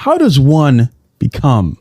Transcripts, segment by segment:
how does one become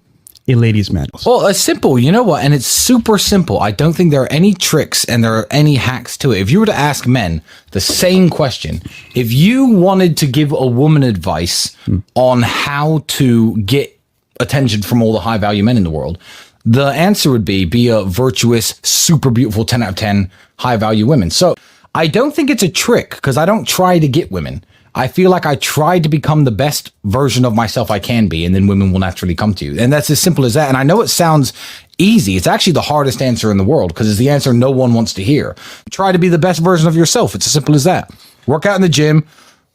a ladies' man? Well, it's simple. You know what? And it's super simple. I don't think there are any tricks and there are any hacks to it. If you were to ask men the same question, if you wanted to give a woman advice on how to get attention from all the high value men in the world, the answer would be a virtuous, super beautiful 10 out of 10 high value women. So I don't think it's a trick because I don't try to get women. I feel like I try to become the best version of myself I can be, and then women will naturally come to you. And that's as simple as that. And I know it sounds easy. It's actually the hardest answer in the world because it's the answer no one wants to hear. Try to be the best version of yourself. It's as simple as that. Work out in the gym,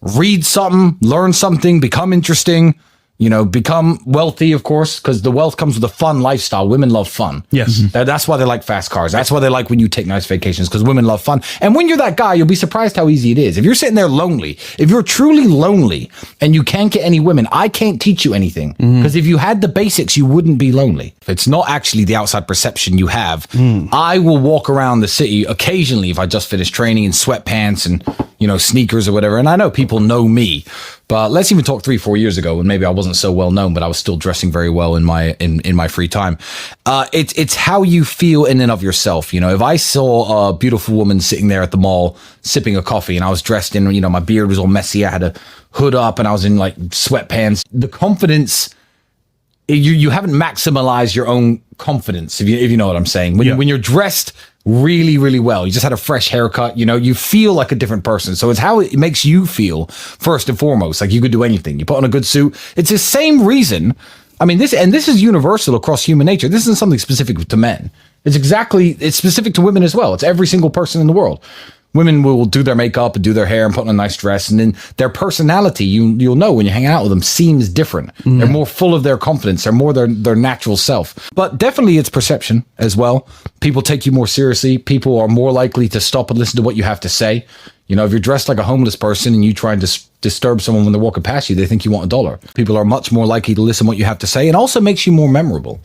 read something, learn something, become interesting. You know, become wealthy, of course, because the wealth comes with a fun lifestyle. Women love fun. Yes. That's why they like fast cars. That's why they like when you take nice vacations, because women love fun. And when you're that guy, you'll be surprised how easy it is. If you're sitting there lonely, if you're truly lonely and you can't get any women, I can't teach you anything. Because if you had the basics, you wouldn't be lonely. If it's not actually the outside perception you have, I will walk around the city occasionally if I just finished training in sweatpants and, you know, sneakers or whatever. And I know people know me. But let's even talk 3-4 years ago when maybe I wasn't so well known, but I was still dressing very well in my free time. It's how you feel in and of yourself. You know, if I saw a beautiful woman sitting there at the mall sipping a coffee and I was dressed in, you know, my beard was all messy, I had a hood up and I was in like sweatpants, the confidence, you haven't maximized your own confidence, if you know what I'm saying. When you're dressed really, really well, you just had a fresh haircut, you know, you feel like a different person. So it's how it makes you feel first and foremost. Like you could do anything. You put on a good suit. It's the same reason. I mean, this is universal across human nature. This isn't something specific to men. It's specific to women as well. It's every single person in the world. Women will do their makeup and do their hair and put on a nice dress, and then their personality, you'll know when you're hanging out with them, seems different. They're more full of their confidence. They're more their natural self. But definitely it's perception as well. People take you more seriously. People are more likely to stop and listen to what you have to say. You know, if you're dressed like a homeless person and you try and disturb someone when they're walking past you, they think you want $1. People are much more likely to listen to what you have to say, and also makes you more memorable.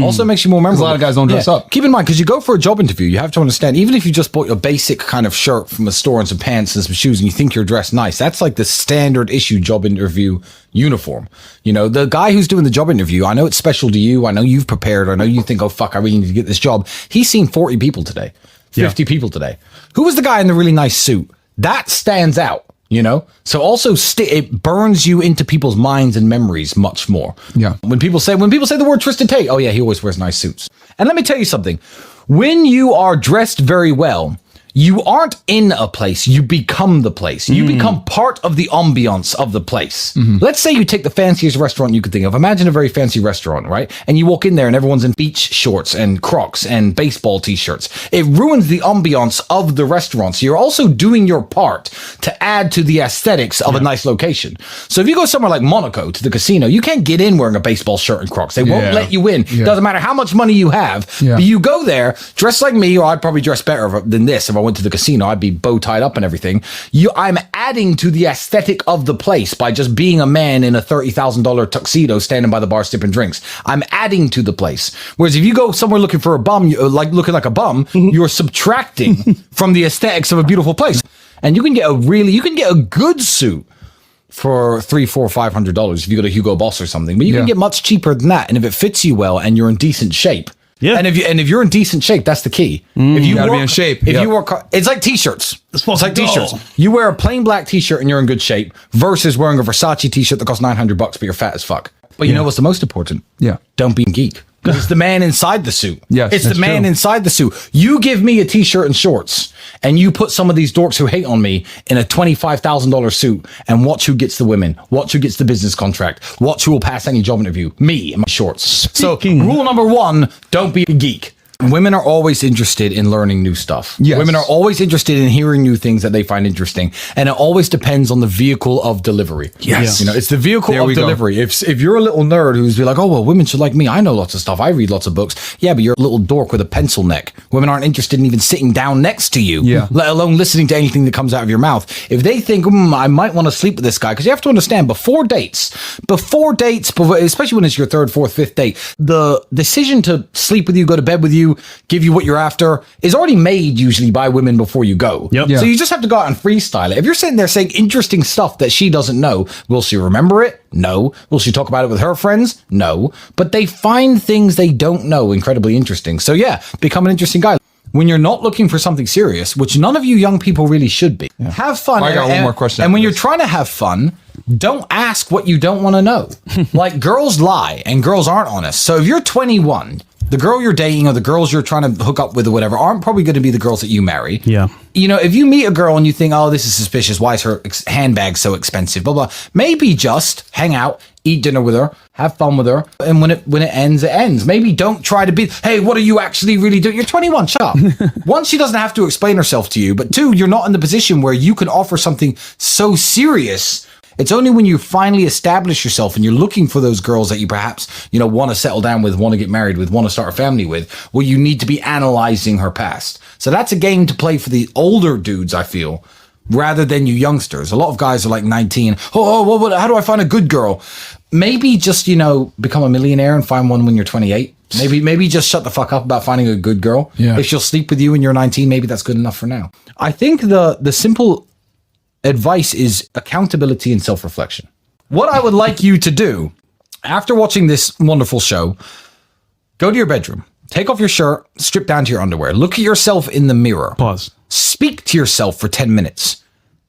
Also makes you more memorable. A lot of guys don't dress up. Keep in mind, because you go for a job interview, you have to understand, even if you just bought your basic kind of shirt from a store and some pants and some shoes and you think you're dressed nice, that's like the standard issue job interview uniform. You know, the guy who's doing the job interview, I know it's special to you. I know you've prepared. I know you think, oh, fuck, I really need to get this job. He's seen 40 people today, 50 people today. Who was the guy in the really nice suit? That stands out, you know? So also it burns you into people's minds and memories much more. Yeah. When people say the word Tristan Tate, oh yeah, he always wears nice suits. And let me tell you something. When you are dressed very well, you aren't in a place, you become the place. You become part of the ambiance of the place. Let's say you take the fanciest restaurant you could think of. Imagine a very fancy restaurant, right? And you walk in there and everyone's in beach shorts and Crocs and baseball t-shirts. It ruins the ambiance of the restaurant. So you're also doing your part to add to the aesthetics of a nice location. So if you go somewhere like Monaco to the casino, you can't get in wearing a baseball shirt and Crocs. They won't let you in. Doesn't matter how much money you have. But you go there dressed like me, or I'd probably dress better than this if I went to the casino. I'd be bow tied up and everything. I'm adding to the aesthetic of the place by just being a man in a $30,000 tuxedo standing by the bar sipping drinks. I'm adding to the place. Whereas if you go somewhere looking for a bum, like looking like a bum, you're subtracting from the aesthetics of a beautiful place. And you can get a good suit for $300, $400, $500 if you go to Hugo Boss or something. But you can get much cheaper than that. And if it fits you well and you're in decent shape. Yeah. And if you're in decent shape, that's the key. If you gotta be in shape. If you work, it's like t-shirts. It's like t-shirts. You wear a plain black t-shirt and you're in good shape versus wearing a Versace t-shirt that costs $900, but you're fat as fuck. But you know what's the most important? Yeah. Don't be a geek. Because it's the man inside the suit. Yes, it's the man inside the suit. You give me a t-shirt and shorts, and you put some of these dorks who hate on me in a $25,000 suit, and watch who gets the women, watch who gets the business contract, watch who will pass any job interview. Me and my shorts. So rule number 1, don't be a geek. Women are always interested in learning new stuff. Yes. Women are always interested in hearing new things that they find interesting. And it always depends on the vehicle of delivery. Yes. You know, it's the vehicle of delivery. If you're a little nerd who's like, oh, well, women should like me. I know lots of stuff. I read lots of books. Yeah, but you're a little dork with a pencil neck. Women aren't interested in even sitting down next to you, let alone listening to anything that comes out of your mouth. If they think, I might want to sleep with this guy, because you have to understand, before dates, especially when it's your 3rd, 4th, 5th date, the decision to sleep with you, go to bed with you, you, give you what you're after, is already made usually by women before you go. Yep. Yeah. So you just have to go out and freestyle it. If you're sitting there saying interesting stuff that she doesn't know, will she remember it? No. Will she talk about it with her friends? No. But they find things they don't know incredibly interesting. So yeah, become an interesting guy. When you're not looking for something serious, which none of you young people really should be, have fun. I got one more question And when after you're this. trying to have fun, don't ask what you don't want to know. Like, girls lie and girls aren't honest. So if you're 21, the girl you're dating or the girls you're trying to hook up with or whatever aren't probably going to be the girls that you marry. Yeah. You know, if you meet a girl and you think, oh, this is suspicious, why is her handbag so expensive, blah, blah, maybe just hang out, eat dinner with her, have fun with her, and when it ends, it ends. Maybe don't try to be, hey, what are you actually really doing? You're 21, shut up. One, she doesn't have to explain herself to you, but two, you're not in the position where you can offer something so serious. It's only when you finally establish yourself and you're looking for those girls that you perhaps, you know, want to settle down with, want to get married with, want to start a family with, where you need to be analyzing her past. So that's a game to play for the older dudes, I feel, rather than you youngsters. A lot of guys are like 19. How do I find a good girl? Maybe just, you know, become a millionaire and find one when you're 28. Maybe just shut the fuck up about finding a good girl. Yeah. If she'll sleep with you when you're 19, maybe that's good enough for now. I think the simple advice is accountability and self-reflection. What I would like you to do after watching this wonderful show, go to your bedroom, take off your shirt, strip down to your underwear, look at yourself in the mirror. Pause. Speak to yourself for 10 minutes.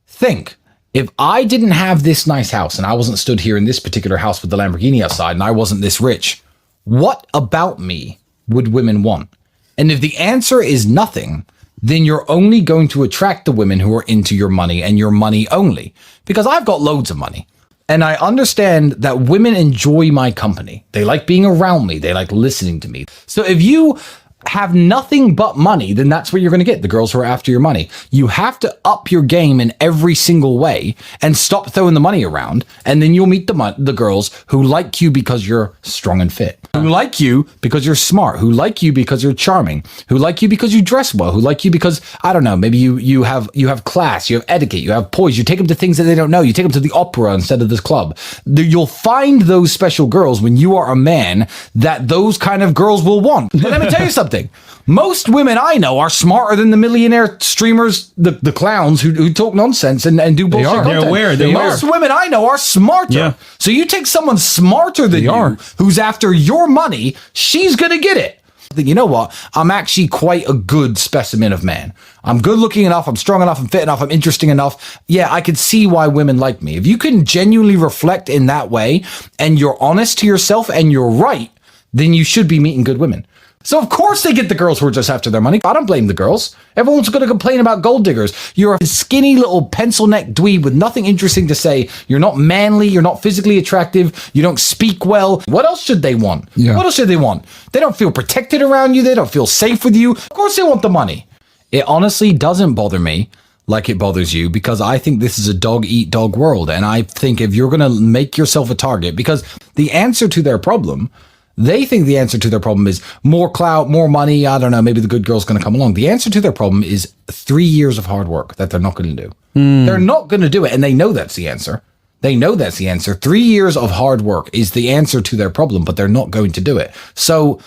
Think, if I didn't have this nice house and I wasn't stood here in this particular house with the Lamborghini outside and I wasn't this rich, what about me would women want? And if the answer is nothing, then you're only going to attract the women who are into your money and your money only. Because I've got loads of money. And I understand that women enjoy my company. They like being around me. They like listening to me. So if you have nothing but money, then that's what you're going to get, the girls who are after your money. You have to up your game in every single way and stop throwing the money around, and then you'll meet the girls who like you because you're strong and fit, who like you because you're smart, who like you because you're charming, who like you because you dress well, who like you because, I don't know, maybe you have class, you have etiquette, you have poise, you take them to things that they don't know, you take them to the opera instead of this club. You'll find those special girls when you are a man that those kind of girls will want. But let me tell you something. Most women I know are smarter than the millionaire streamers, the clowns who talk nonsense and do bullshit content. They're aware. Most women I know are smarter. Yeah. So you take someone smarter than you, who's after your money, she's going to get it. You know what? I'm actually quite a good specimen of man. I'm good looking enough. I'm strong enough. I'm fit enough. I'm interesting enough. Yeah, I could see why women like me. If you can genuinely reflect in that way and you're honest to yourself and you're right, then you should be meeting good women. So of course they get the girls who are just after their money. I don't blame the girls. Everyone's going to complain about gold diggers. You're a skinny little pencil neck dweeb with nothing interesting to say. You're not manly. You're not physically attractive. You don't speak well. What else should they want? Yeah. What else should they want? They don't feel protected around you. They don't feel safe with you. Of course they want the money. It honestly doesn't bother me like it bothers you, because I think this is a dog-eat-dog world. And I think if you're going to make yourself a target, because the answer to their problem, they think the answer to their problem is more clout, more money. I don't know. Maybe the good girl's going to come along. The answer to their problem is 3 years of hard work that they're not going to do. They're not going to do it. And they know that's the answer. They know that's the answer. 3 years of hard work is the answer to their problem, but they're not going to do it. So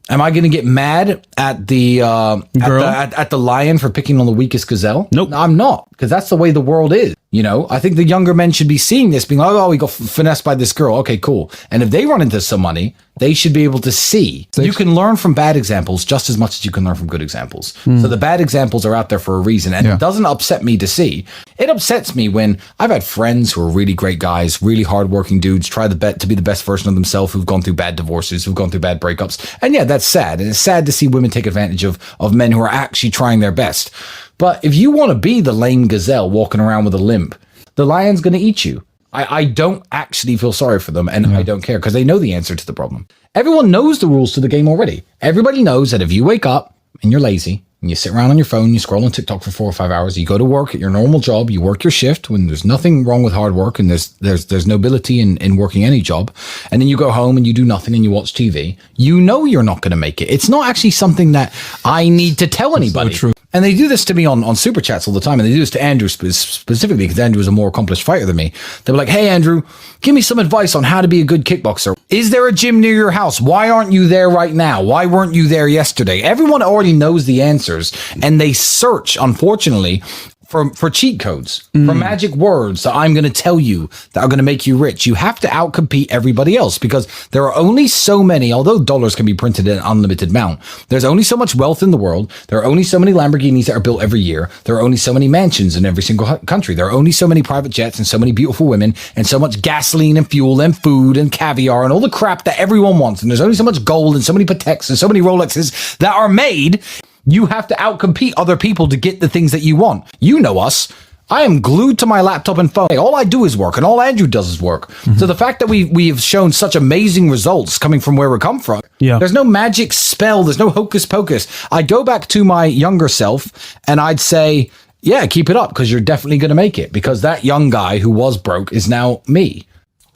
am I going to get mad at the at the lion for picking on the weakest gazelle? Nope. No, I'm not, because that's the way the world is. You know, I think the younger men should be seeing this, being like, oh, we got finessed by this girl. Okay, cool. And if they run into some money, they should be able to see. You can learn from bad examples just as much as you can learn from good examples. So the bad examples are out there for a reason. And it doesn't upset me to see. It upsets me when I've had friends who are really great guys, really hardworking dudes, try to be the best version of themselves, who've gone through bad divorces, who've gone through bad breakups. And yeah, that's sad. And it's sad to see women take advantage of men who are actually trying their best. But if you want to be the lame gazelle walking around with a limp, the lion's going to eat you. I don't actually feel sorry for them, and I don't care, because they know the answer to the problem. Everyone knows the rules to the game already. Everybody knows that if you wake up and you're lazy and you sit around on your phone, you scroll on TikTok for 4 or 5 hours, you go to work at your normal job, you work your shift when there's nothing wrong with hard work and there's nobility in working any job, and then you go home and you do nothing and you watch TV, you know you're not going to make it. It's not actually something that I need to tell anybody. So true. And they do this to me on Super Chats all the time. And they do this to Andrew specifically because Andrew is a more accomplished fighter than me. They're like, hey, Andrew, give me some advice on how to be a good kickboxer. Is there a gym near your house? Why aren't you there right now? Why weren't you there yesterday? Everyone already knows the answers. And they search, unfortunately, for cheat codes, for magic words that I'm going to tell you that are going to make you rich. You have to outcompete everybody else because there are only so many, although dollars can be printed in an unlimited amount, there's only so much wealth in the world. There are only so many Lamborghinis that are built every year. There are only so many mansions in every single country. There are only so many private jets and so many beautiful women and so much gasoline and fuel and food and caviar and all the crap that everyone wants. And there's only so much gold and so many Pateks and so many Rolexes that are made. You have to outcompete other people to get the things that you want. You know us. I am glued to my laptop and phone. All I do is work, and all Andrew does is work. Mm-hmm. So the fact that we have shown such amazing results coming from where we come from, there's no magic spell, there's no hocus pocus. I'd go back to my younger self, and I'd say, yeah, keep it up, because you're definitely going to make it, because that young guy who was broke is now me.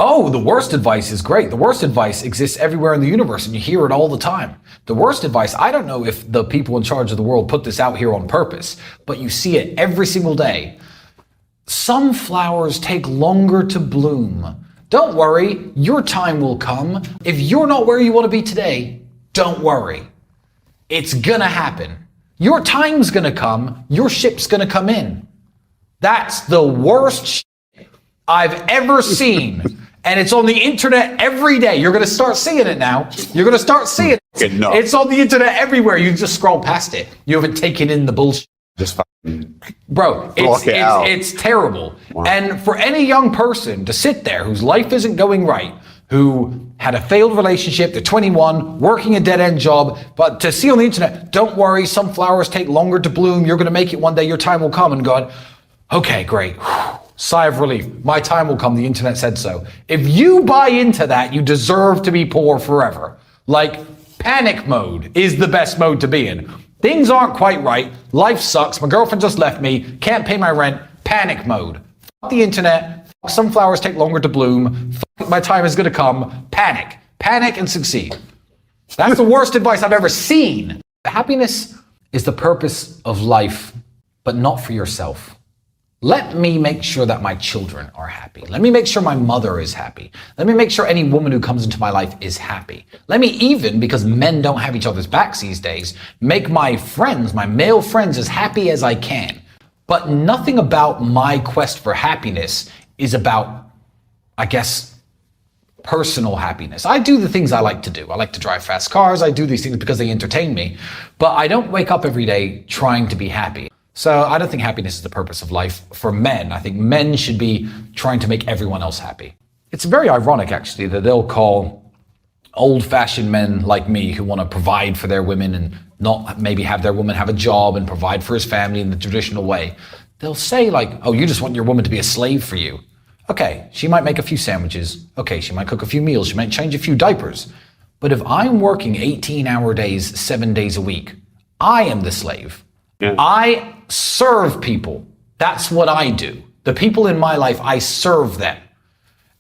Oh, the worst advice is great. The worst advice exists everywhere in the universe, and you hear it all the time. The worst advice, I don't know if the people in charge of the world put this out here on purpose, but you see it every single day. Some flowers take longer to bloom. Don't worry, your time will come. If you're not where you want to be today, don't worry. It's gonna happen. Your time's gonna come. Your ship's gonna come in. That's the worst shit I've ever seen. And it's on the internet every day. You're going to start seeing it now. You're going to start seeing it. It's on the internet everywhere. You just scroll past it. You haven't taken in the bullshit. Just bro, it's terrible. Wow. And for any young person to sit there whose life isn't going right, who had a failed relationship, they're 21, working a dead-end job, but to see on the internet, don't worry, some flowers take longer to bloom. You're going to make it one day. Your time will come. And God, okay, great. Sigh of relief. My time will come. The internet said so. If you buy into that, you deserve to be poor forever. Like, panic mode is the best mode to be in. Things aren't quite right. Life sucks. My girlfriend just left me. Can't pay my rent. Panic mode. Fuck the internet. Fuck some flowers take longer to bloom. Fuck my time is going to come. Panic. Panic and succeed. That's the worst advice I've ever seen. Happiness is the purpose of life, but not for yourself. Let me make sure that my children are happy. Let me make sure my mother is happy. Let me make sure any woman who comes into my life is happy. Let me even, because men don't have each other's backs these days, make my friends, my male friends, as happy as I can. But nothing about my quest for happiness is about, I guess, personal happiness. I do the things I like to do. I like to drive fast cars. I do these things because they entertain me. But I don't wake up every day trying to be happy. So I don't think happiness is the purpose of life for men. I think men should be trying to make everyone else happy. It's very ironic, actually, that they'll call old-fashioned men like me who want to provide for their women and not maybe have their woman have a job and provide for his family in the traditional way. They'll say like, oh, you just want your woman to be a slave for you. Okay, she might make a few sandwiches. Okay, she might cook a few meals. She might change a few diapers. But if I'm working 18-hour days, 7 days a week, I am the slave. Yeah. I serve people. That's what I do. The people in my life, I serve them.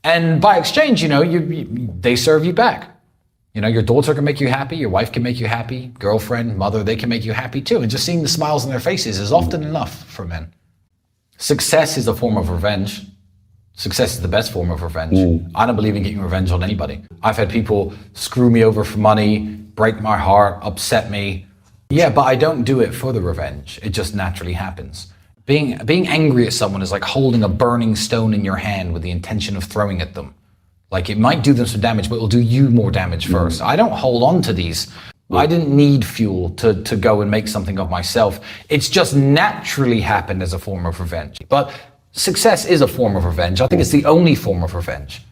And by exchange, they serve you back. Your daughter can make you happy. Your wife can make you happy. Girlfriend, mother, they can make you happy too. And just seeing the smiles on their faces is often enough for men. Success is a form of revenge. Success is the best form of revenge. I don't believe in getting revenge on anybody. I've had people screw me over for money, break my heart, upset me. Yeah, but I don't do it for the revenge. It just naturally happens. Being angry at someone is like holding a burning stone in your hand with the intention of throwing at them. Like it might do them some damage, but it will do you more damage first. I don't hold on to these. I didn't need fuel to go and make something of myself. It's just naturally happened as a form of revenge. But success is a form of revenge. I think it's the only form of revenge.